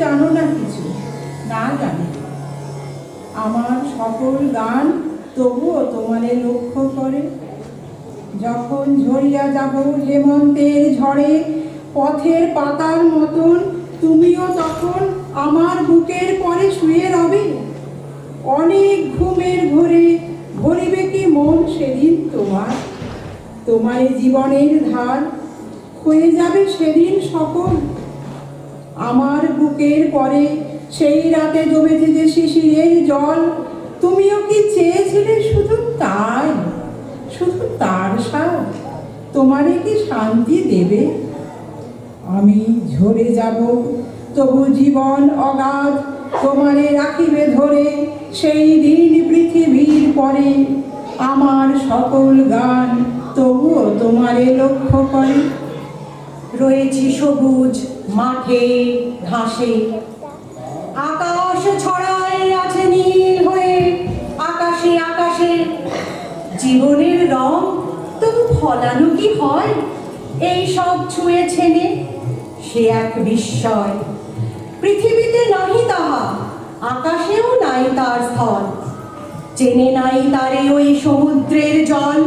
জানো না কিছু, না জানি। আমার সকল গান তবুও তোমারে লক্ষ্য করে। যখন ঝরিয়া যাব হেমন্তের ঝড়ে পথের পাতার মতন, তুমিও তখন আমার বুকের পরে শুয়ে রবে। অনেক ঘুমের ঘোরে ভরিবে কি মন সেদিন তোমার, তোমার জীবনের ধার হয়ে যাবে সেদিন সকল। আমার বুকের পরে সেই রাতে জমেছে যে শিশিরের জল, তুমিও কি চেয়েছিলে শুধু তাই, শুধু তার স্বাদ তোমারে কি শান্তি দেবে? আমি ঝরে যাব তবু জীবন অগাধ তোমারে রাখিবে ধরে, সেই দিন পৃথিবীর পরে আমার সকল গান তবুও তোমারে লক্ষ্য করে। রয়েছি সবুজ মাঠে ঘাসে, আকাশ ছড়ায় আছে নীল হয়ে আকাশে আকাশে। জীবনের রং তবু ফলানো কি হয় এই সব ছুঁয়ে ছেনে? সে এক বিস্ময়, পৃথিবীতে নাহি তাহা, আকাশেও নাই তার স্থল। চেনে নাই তারে ওই সমুদ্রের জল,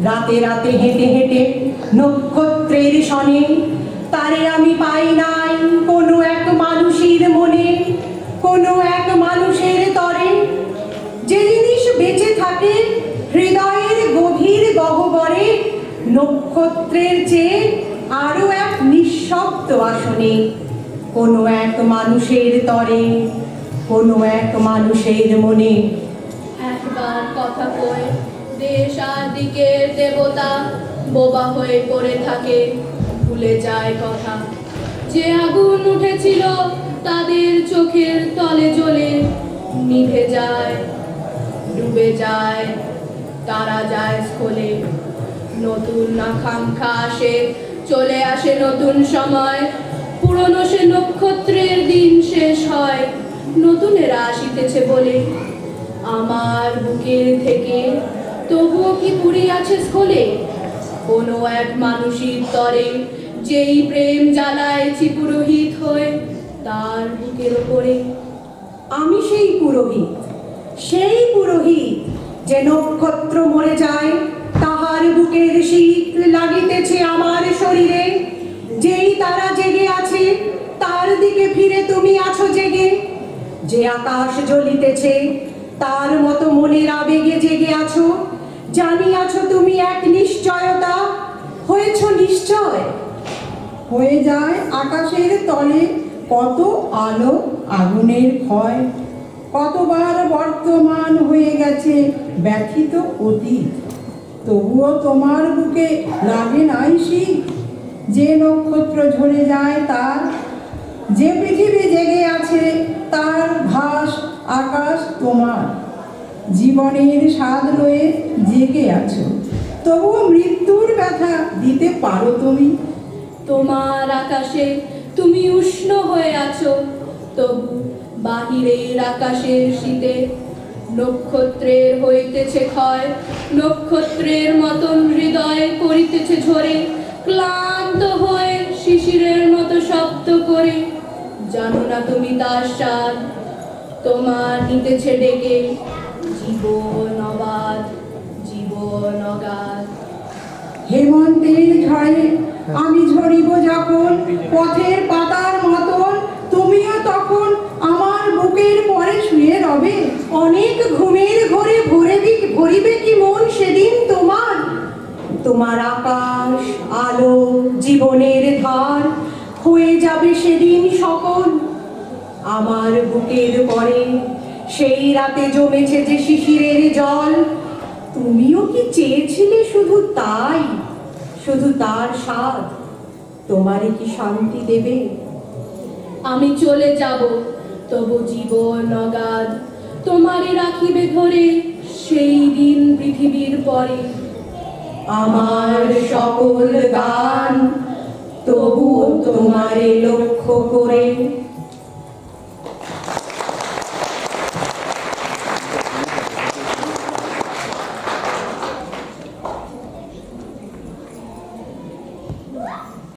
রাতে রাতে হেঁটে হেঁটে নক্ষত্রের সনে। তারে আমি পাই নাই কোনো এক মানুষের মনে, কোনো এক মানুষের তরে। যে জিনিস বেঁচে থাকে হৃদয়ের গভীর গহ্বরে, নক্ষত্রের চেয়ে আরো এক নিঃশব্দ আসনে। কোনো এক মানুষের তরে, কোনো এক মানুষের মনে। একবার কথা কয়ে দেশ আর দিকের দেবতা বোবা হয়ে পড়ে থাকে, ভুলে যায় কথা। যে আগুন উঠেছিল তাদের চোখের তলে জ্বলে নিভে যায়, ডুবে যায়, তারা যায় স্খলে। নতুন আকাঙ্ক্ষা আসে, চলে আসে নতুন সময়, পুরনো সে নক্ষত্রের দিন শেষ হয়, নতুনেরা আসিতেছে বলে। আমার বুকের থেকে তবুও কি পুরি আছে স্খলে, কোনো এক মানুষের তরে, যেই প্রেম জ্বালায়ছি পুরোহিত হয়ে তার বুকের ওপরে। আমি সেই পুরোহিত, সেই পুরোহিত যে নক্ষত্র মরে যায় তাহার বুকের শীত লাগিতেছে আমার শরীরে। যেই তারা জেগে আছে তার দিকে ফিরে তুমি আছো জেগে। যে আকাশ জ্বলিতেছে তার মতো মনের আবেগে জেগে আছো। জানি আছো তুমি এক নিশ্চয়তা, হয়েছ নিশ্চয়। হয়ে যায় আকাশের তলে কত আলো আগুনের ক্ষয়, কতবার বর্তমান হয়ে গেছে ব্যথিত অতীত। তবুও তোমার বুকে লাগে নাই শীত। যে নক্ষত্র ঝরে যায় তার, যে পৃথিবী জেগে আছে তার ভাস আকাশ তোমার। জীবনের স্বাদ লয়ে জেগে আছো, তবুও মৃত্যুর ব্যথা দিতে পারো তুমি। তোমার আকাশে তুমি উষ্ণ হয়ে আছো, তবু বাহিরের আকাশের শীতে নক্ষত্রের হইতেছে ক্ষয়। নক্ষত্রের মতন হৃদয় করিতেছে ঝরে, ক্লান্ত হয়ে শিশিরের মতো শব্দ করে। জানো না তুমি তার স্বাদ, তোমার নিতেছে ডেকে জীবন অবাধ, জীবন অগাধ। হেমন্তের ঝড়ে আমি ঝরিব যখন পথের পাতার মতন, তুমিও তখন আমার বুকের পরে শুয়ে রবে। অনেক ঘুমের ঘরে ভরিবে কি মন সেদিন তোমার। তোমার আকাশ আলো জীবনের ধার হয়ে যাবে সেদিন সকল। আমার বুকের পরে সেই রাতে জমেছে যে শিশিরের জল, তুমিও কি চেয়েছিলে শুধু তাই, শুধু তার স্বাদ তোমারে কি শান্তি দেবে? আমি চলে যাব তবু জীবন অগাধ, তোমারে রাখিবে ধরে সেই দিন পৃথিবীর পরে। আমার সকল গান তবু তোমারে লক্ষ্য করে।